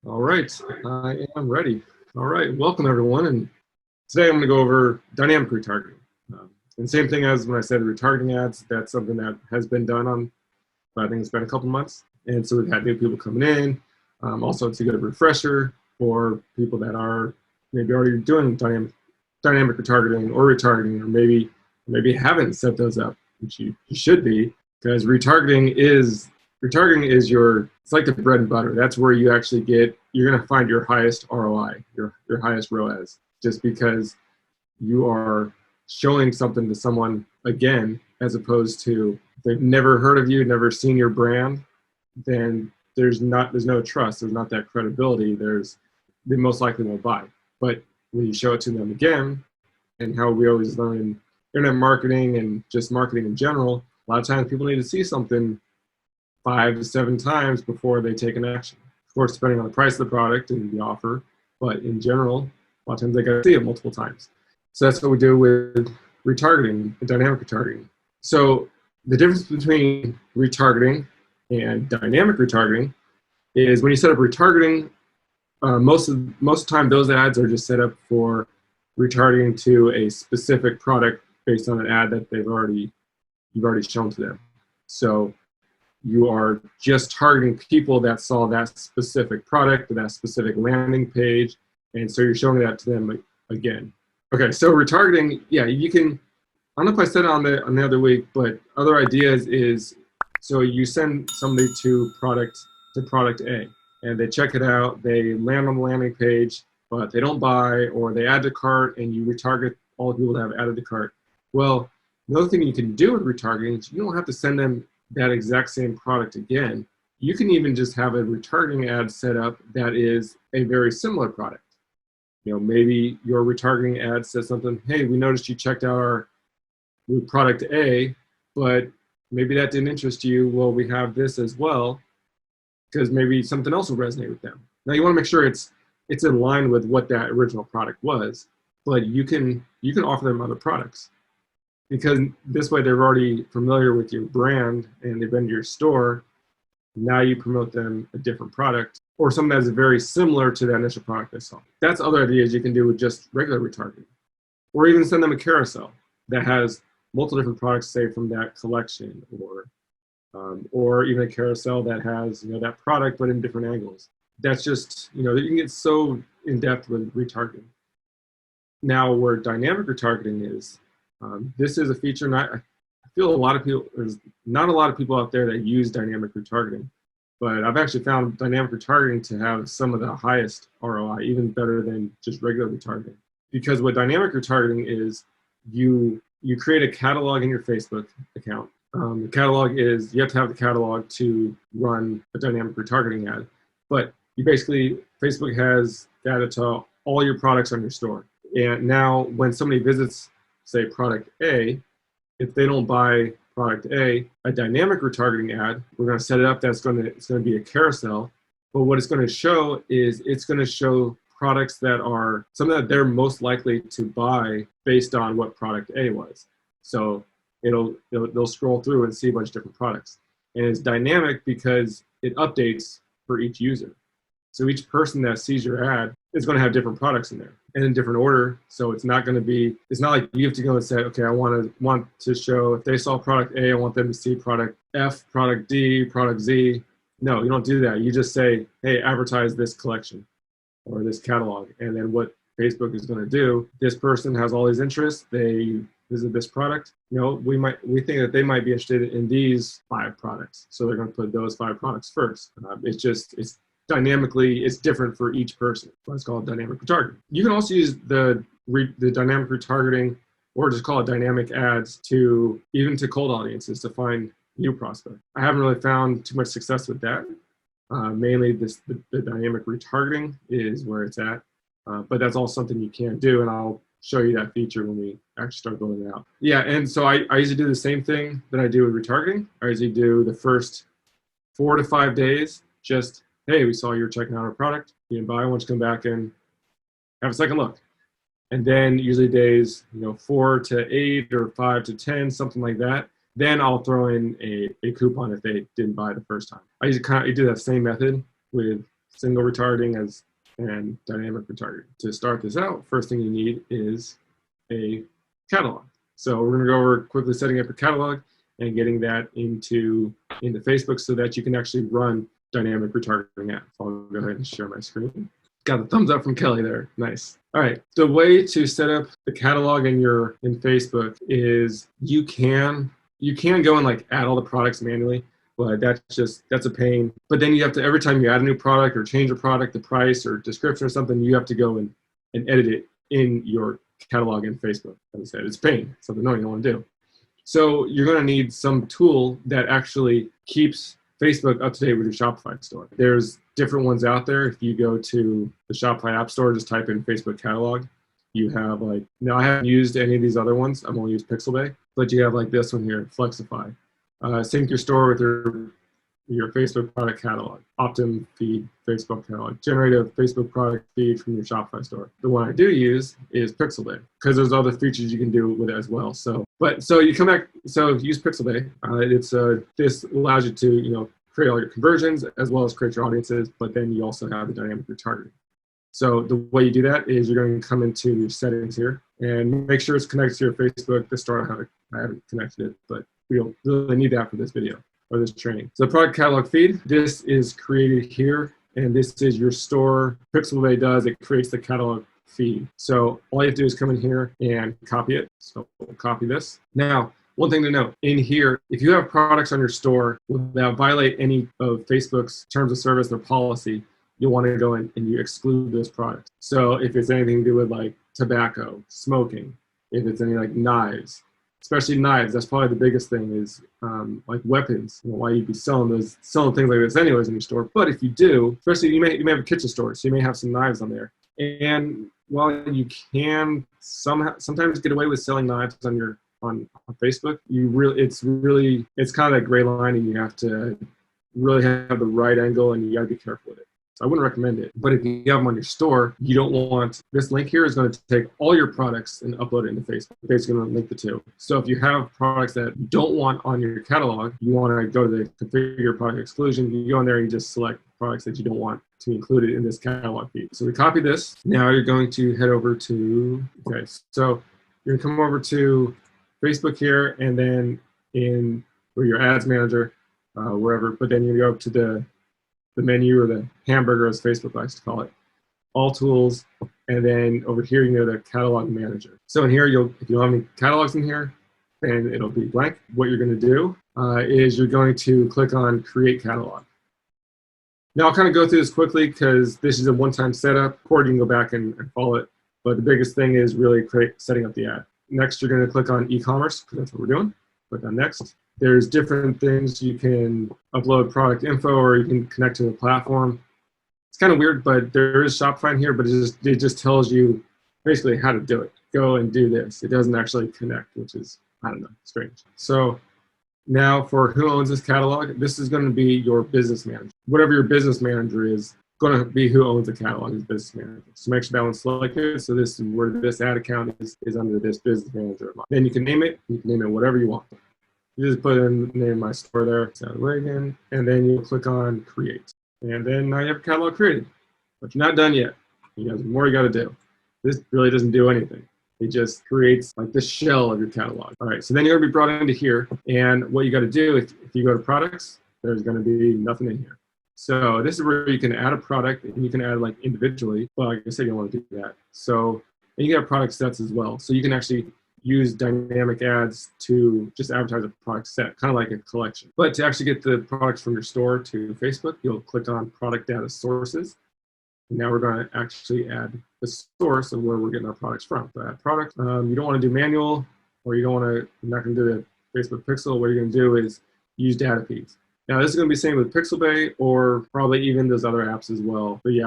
All right, I am ready. All right, welcome everyone. And today I'm going to go over dynamic retargeting. And same thing as when I said retargeting ads, that's something that has been done on, I think it's been a couple months. And so we've had new people coming in. Also, it's a good refresher for people that are maybe already doing dynamic retargeting or retargeting, or maybe haven't set those up, which you should be, because retargeting is it's like the bread and butter. That's where you're going to find your highest ROI, your highest ROAS, just because you are showing something to someone again, as opposed to if they've never heard of you, never seen your brand, then there's no trust. There's not that credibility. They most likely won't buy. But when you show it to them again, and how we always learn in internet marketing and just marketing in general, a lot of times people need to see something 5 to 7 times before they take an action. Of course, depending on the price of the product and the offer, but in general, a lot of times they got to see it multiple times. So that's what we do with retargeting and dynamic retargeting. So the difference between retargeting and dynamic retargeting is when you set up retargeting, most of the time those ads are just set up for retargeting to a specific product based on an ad that you've already shown to them. So you are just targeting people that saw that specific product or that specific landing page, and so you're showing that to them again. Okay, so retargeting, yeah, you can. I don't know if I said it on the other week, but other ideas is, so you send somebody to product A, and they check it out, they land on the landing page, but they don't buy, or they add to cart, and you retarget all the people that have added to cart. Well, another thing you can do with retargeting is you don't have to send them that exact same product again. You can even just have a retargeting ad set up that is a very similar product. Maybe your retargeting ad says something, hey, we noticed you checked out our product A, but maybe that didn't interest you. Well, we have this as well, because maybe something else will resonate with them. Now you want to make sure it's in line with what that original product was, but you can offer them other products, because this way they're already familiar with your brand and they've been to your store. Now you promote them a different product or something that's very similar to that initial product they saw. That's other ideas you can do with just regular retargeting. Or even send them a carousel that has multiple different products, say, from that collection, or even a carousel that has that product but in different angles. That's just, you can get so in depth with retargeting. Now, where dynamic retargeting is, this is a feature. I feel there's not a lot of people out there that use dynamic retargeting, but I've actually found dynamic retargeting to have some of the highest ROI, even better than just regular retargeting. Because what dynamic retargeting is, you create a catalog in your Facebook account. The catalog is, you have to have the catalog to run a dynamic retargeting ad, but Facebook has data to all your products on your store. And now when somebody visits, say, product A, if they don't buy product A, a dynamic retargeting ad, we're going to set it up it's going to be a carousel. But what it's going to show is it's going to show products that are something that they're most likely to buy based on what product A was. So they'll scroll through and see a bunch of different products. And it's dynamic because it updates for each user. So each person that sees your ad is going to have different products in there and in different order. So it's not like you have to go and say, okay, I want to show, if they saw product A, I want them to see product F, product D, product Z. No, you don't do that. You just say, hey, advertise this collection or this catalog. And then what Facebook is going to do, this person has all these interests. They visit this product. We think that they might be interested in these 5 products. So they're going to put those 5 products first. It's dynamically, it's different for each person. That's called dynamic retargeting. You can also use the dynamic retargeting, or just call it dynamic ads, to cold audiences to find new prospects. I haven't really found too much success with that. Mainly the dynamic retargeting is where it's at, but that's all something you can do, and I'll show you that feature when we actually start building it out. Yeah, and so I usually do the same thing that I do with retargeting. I usually do the first 4 to 5 days, just, hey, we saw you're checking out our product. You didn't buy. I want you to come back and have a second look. And then usually days 4 to 8 or 5 to 10, something like that. Then I'll throw in a coupon if they didn't buy the first time. I usually do that same method with single retargeting and dynamic retargeting. To start this out, first thing you need is a catalog. So we're going to go over quickly setting up a catalog and getting that into Facebook so that you can actually run dynamic retargeting ads. I'll go ahead and share my screen. Got a thumbs up from Kelly there. Nice. All right. The way to set up the catalog in Facebook is you can go and like add all the products manually, but that's a pain. But then you have to, every time you add a new product or change a product, the price or description or something, you have to go and edit it in your catalog in Facebook. As I said, it's pain. It's something annoying you don't want to do. So you're going to need some tool that actually keeps Facebook up to date with your Shopify store. There's different ones out there. If you go to the Shopify App Store, just type in Facebook catalog. You have now I haven't used any of these other ones. I've only used Pixelbay, but you have like this one here, Flexify. Sync your store with your Facebook product catalog. Optim feed Facebook catalog. Generate a Facebook product feed from your Shopify store. The one I do use is Pixelbay because there's other features you can do with it as well. So you come back. So if you use Pixelbay, this allows you to create all your conversions as well as create your audiences. But then you also have the dynamic retargeting. So the way you do that is you're going to come into your settings here and make sure it's connected to your Facebook. This store I haven't connected it, but we don't really need that for this video or this training. So the product catalog feed, this is created here, and this is your store. Pixelbay does, it creates the catalog feed. So all you have to do is come in here and copy it. So we'll copy this. Now, one thing to note, in here, if you have products on your store that violate any of Facebook's terms of service or policy, you'll want to go in and you exclude those products. So if it's anything to do with like tobacco, smoking, if it's any like knives, especially knives, that's probably the biggest thing is like weapons. Why you'd be selling things like this anyways in your store. But if you do, especially you may have a kitchen store, so you may have some knives on there. And while you can sometimes get away with selling knives on Facebook, it's kind of that gray line, and you have to really have the right angle, and you got to be careful with it. So I wouldn't recommend it. But if you have them on your store, you don't want, this link here is going to take all your products and upload it into Facebook. Basically going to link the two. So if you have products that you don't want on your catalog, you want to go to the configure product exclusion, you go in there and you just select products that you don't want to be included in this catalog feed. So we copy this. Now you're going to head over to, so you're going to come over to Facebook here, and then or your ads manager, wherever, but then you go up to the menu, or the hamburger as Facebook likes to call it, all tools, and then over here you know the catalog manager. So in here, if you don't have any catalogs in here, then it'll be blank. What you're going to do is you're going to click on create catalog. Now I'll kind of go through this quickly because this is a one-time setup, or you can go back and follow it. But the biggest thing is really setting up the ad. Next, you're going to click on e-commerce because that's what we're doing. Click on next. There's different things you can upload product info, or you can connect to the platform. It's kind of weird, but there is Shopify in here, but it just tells you basically how to do it. Go and do this. It doesn't actually connect, which is, I don't know, strange. So now for who owns this catalog, this is going to be your business manager. Whatever your business manager is going to be who owns the catalog is business manager. So make sure that one's selected. So this is where this ad account is under this business manager. Then you can name it. You can name it whatever you want. You just put in the name of my store there, Sally Reagan, and then you click on create. And then now you have a catalog created. But you're not done yet. You have more you got to do. This really doesn't do anything. It just creates like the shell of your catalog. All right, so then you're going to be brought into here. And what you got to do, if you go to products, there's going to be nothing in here. So this is where you can add a product, and you can add like individually. Well, like I said, you don't want to do that. So, and you can have product sets as well. So you can actually use dynamic ads to just advertise a product set, kind of like a collection. But to actually get the products from your store to Facebook, you'll click on product data sources. And now we're going to actually add the source of where we're getting our products from. So add product. You don't want to do manual, or you're not going to do the Facebook pixel. What you're going to do is use data feeds. Now this is going to be the same with Pixelbay, or probably even those other apps as well. But yeah,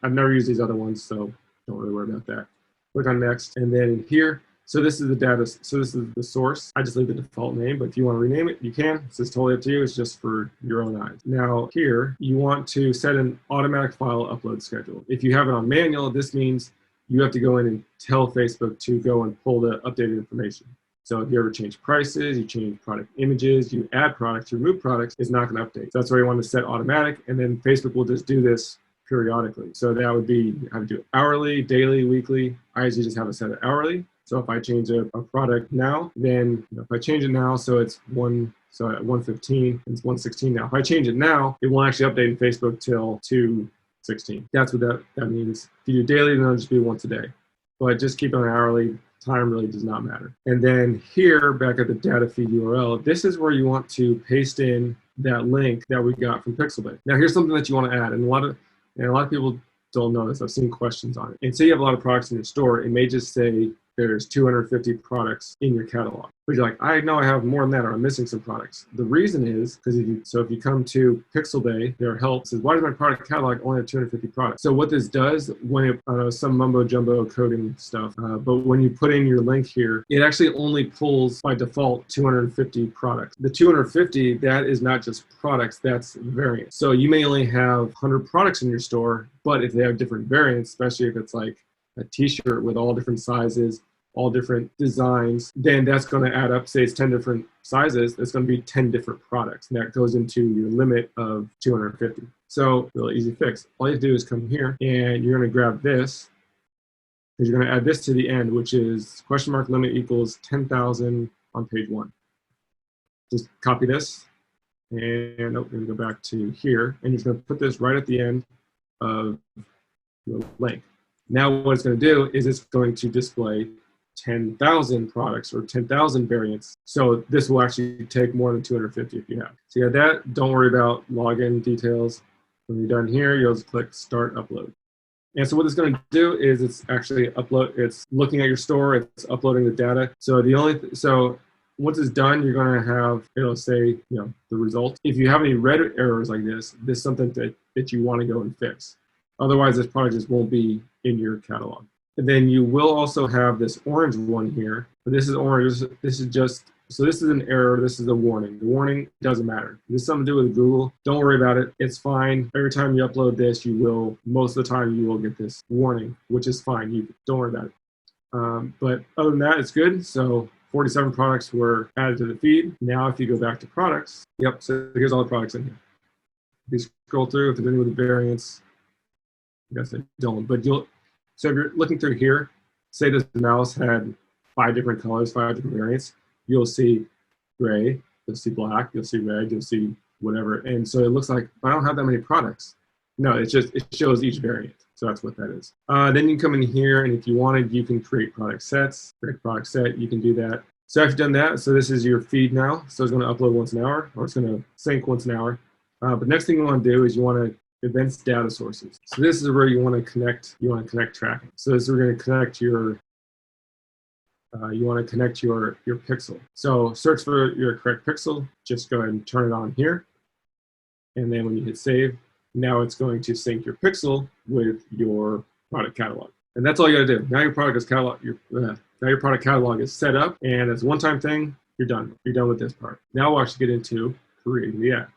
I've never used these other ones, so don't really worry about that. Click on next, and then in here, so this is the data, so this is the source. I just leave the default name, but if you want to rename it, you can. It's just totally up to you. It's just for your own eyes. Now here, you want to set an automatic file upload schedule. If you have it on manual, this means you have to go in and tell Facebook to go and pull the updated information. So if you ever change prices, you change product images, you add products, you remove products, it's not going to update. So that's why you want to set automatic, and then Facebook will just do this periodically. So that would be, I would do hourly, daily, weekly. I usually just have it set at hourly. So if I change a product now, then if I change it now, so it's so at 1:15, it's 1:16 now. If I change it now, it won't actually update in Facebook till 2:16. That's what that means. If you do daily, then it'll just be once a day. But just keep it on hourly. Time really does not matter. And then here, back at the data feed URL, this is where you want to paste in that link that we got from Pixelbay. Now here's something that you want to add, and a lot of people don't know this. I've seen questions on it. And say you have a lot of products in your store, it may just say there's 250 products in your catalog. But you're like, I know I have more than that, or I'm missing some products. The reason is because if you come to Pixelbay, their help says, why does my product catalog only have 250 products? So what this does, when some mumbo jumbo coding stuff, but when you put in your link here, it actually only pulls by default 250 products. The 250, that is not just products, that's variants. So you may only have 100 products in your store, but if they have different variants, especially if it's like a t-shirt with all different sizes, all different designs, then that's going to add up. Say it's 10 different sizes, that's going to be 10 different products. And that goes into your limit of 250. So really easy fix. All you have to do is come here and you're going to grab this, because you're going to add this to the end, which is !limit equals 10,000 on page 1. Just copy this, and we're going to go back to here, and you're just going to put this right at the end of your link. Now what it's going to do is it's going to display 10,000 products or 10,000 variants. So this will actually take more than 250 if you have. So you have that. Don't worry about login details. When you're done here, you'll just click Start Upload. And so what it's going to do is it's actually it's looking at your store, it's uploading the data. So so once it's done, you're going to have, it'll say, the result. If you have any red errors like this is something that you want to go and fix. Otherwise, this product just won't be in your catalog. And then you will also have this orange one here. But this is orange. This is an error. This is a warning. The warning doesn't matter. This is something to do with Google. Don't worry about it. It's fine. Every time you upload this, most of the time, you will get this warning, which is fine. You don't worry about it. But other than that, it's good. So 47 products were added to the feed. Now, if you go back to products, so here's all the products in here. If you scroll through, if there's any with the variants, I guess I don't, but so if you're looking through here, say this mouse had 5 different colors, 5 different variants, you'll see gray, you'll see black, you'll see red, you'll see whatever. And so it looks like I don't have that many products. No, it shows each variant. So that's what that is. Then you can come in here, and if you wanted, you can create product sets, create product set, you can do that. So after you've done that, so this is your feed now. So it's going to upload once an hour, or it's going to sync once an hour. But next thing you want to do is you want to events data sources. So this is where you want to connect. You want to connect tracking. So this is where you're going to connect your. You want to connect your pixel. So search for your correct pixel. Just go ahead and turn it on here, and then when you hit save, now it's going to sync your pixel with your product catalog. And that's all you got to do. Now your product is now your product catalog is set up, and as a one-time thing, you're done. You're done with this part. Now we'll actually get into creating the ad.